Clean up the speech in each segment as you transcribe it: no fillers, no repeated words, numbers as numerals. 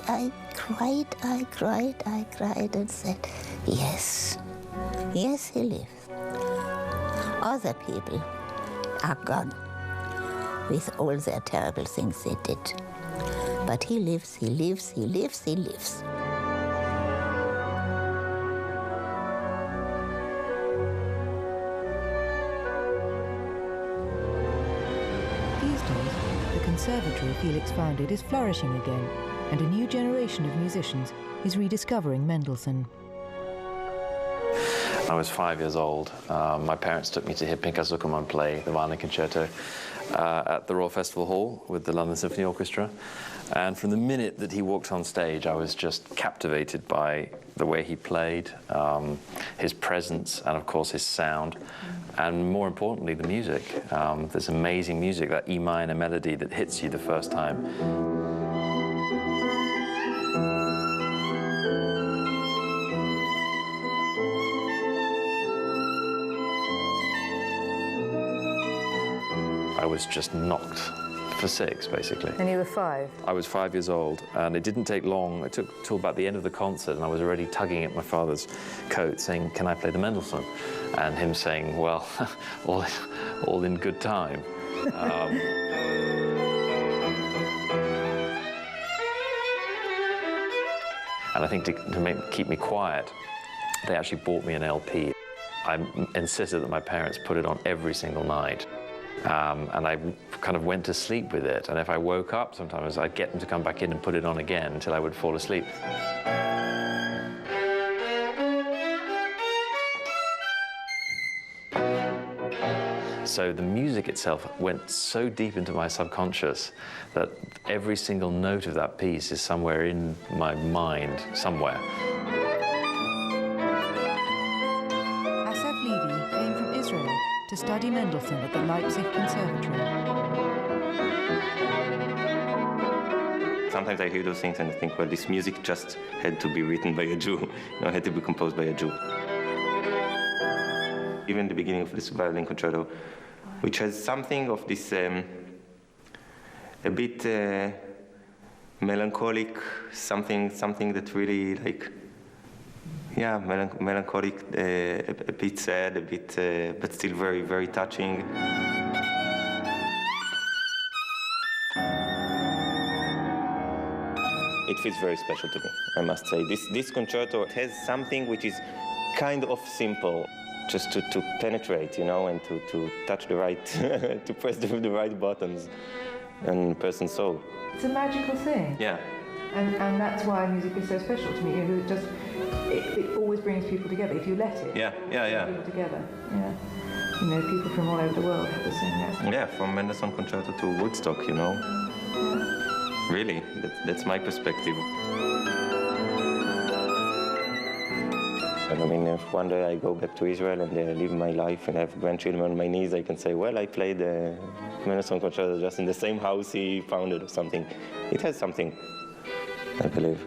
I cried and said, yes, he lives. Other people are gone with all their terrible things they did. But he lives, he lives, he lives, he lives. These days, the conservatory Felix founded is flourishing again, and a new generation of musicians is rediscovering Mendelssohn. I was 5 years old. My parents took me to hear Pinkas Zukerman play the violin concerto at the Royal Festival Hall with the London Symphony Orchestra. And from the minute that he walked on stage, I was just captivated by the way he played, his presence, and of course his sound, and more importantly, the music. This amazing music, that E minor melody that hits you the first time. I was just knocked for six, basically. And you were 5? I was 5 years old, and it didn't take long. It took till about the end of the concert, and I was already tugging at my father's coat, saying, "Can I play the Mendelssohn?" And him saying, "Well, all in good time." And I think to keep me quiet, they actually bought me an LP. I insisted that my parents put it on every single night. And I kind of went to sleep with it. And if I woke up sometimes, I'd get them to come back in and put it on again until I would fall asleep. So the music itself went so deep into my subconscious that every single note of that piece is somewhere in my mind, somewhere. To study Mendelssohn at the Leipzig Conservatory. Sometimes I hear those things and I think, well, this music just had to be written by a Jew, had to be composed by a Jew. Even the beginning of this violin concerto, which has something of this a bit melancholic, something that really like. Yeah, melancholic, a bit sad, a bit, but still very, very touching. It feels very special to me, I must say. This concerto has something which is kind of simple, just to penetrate, and to touch the right, to press the right buttons and person's soul. It's a magical thing. Yeah. And that's why music is so special to me. It always brings people together if you let it. Yeah. People together. Yeah. People from all over the world have the same message. Yeah, from Mendelssohn concerto to Woodstock, Yeah. Really, that's my perspective. And I mean, if one day I go back to Israel and live my life and have grandchildren on my knees, I can say, well, I played the Mendelssohn concerto just in the same house he founded or something. It has something, I believe.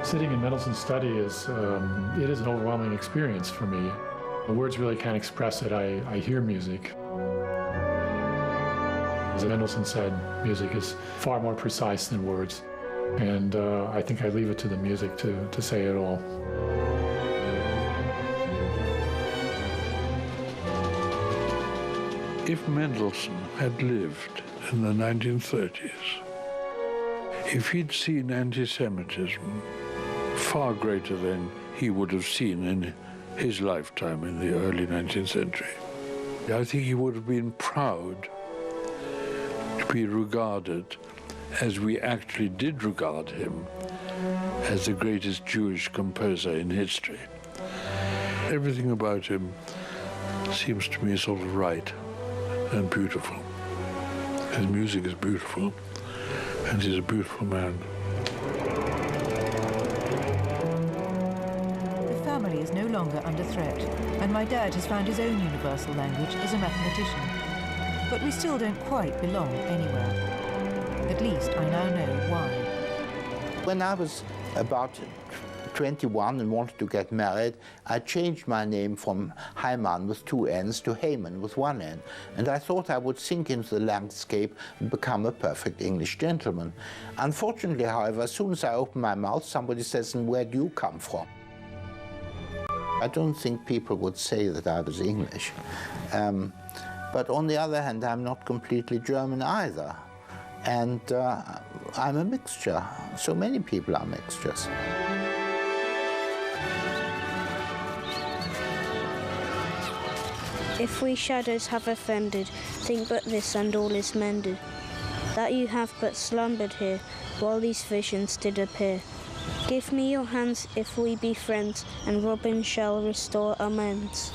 Sitting in Mendelssohn's study is an overwhelming experience for me. The words really can't express it. I hear music. As Mendelssohn said, music is far more precise than words. And I think I leave it to the music to say it all. If Mendelssohn had lived in the 1930s, if he'd seen anti-Semitism far greater than he would have seen in his lifetime in the early 19th century, I think he would have been proud to be regarded, as we actually did regard him, as the greatest Jewish composer in history. Everything about him seems to me sort of right and beautiful. His music is beautiful, and he's a beautiful man. The family is no longer under threat, and my dad has found his own universal language as a mathematician. But we still don't quite belong anywhere. At least I now know why. When I was about 21 and wanted to get married, I changed my name from Heimann with 2 N's to Heyman with 1 N. And I thought I would sink into the landscape and become a perfect English gentleman. Unfortunately, however, as soon as I open my mouth, somebody says, "And where do you come from?" I don't think people would say that I was English. But on the other hand, I'm not completely German either. And I'm a mixture. So many people are mixtures. If we shadows have offended, think but this and all is mended, that you have but slumbered here, while these visions did appear. Give me your hands if we be friends, and Robin shall restore amends.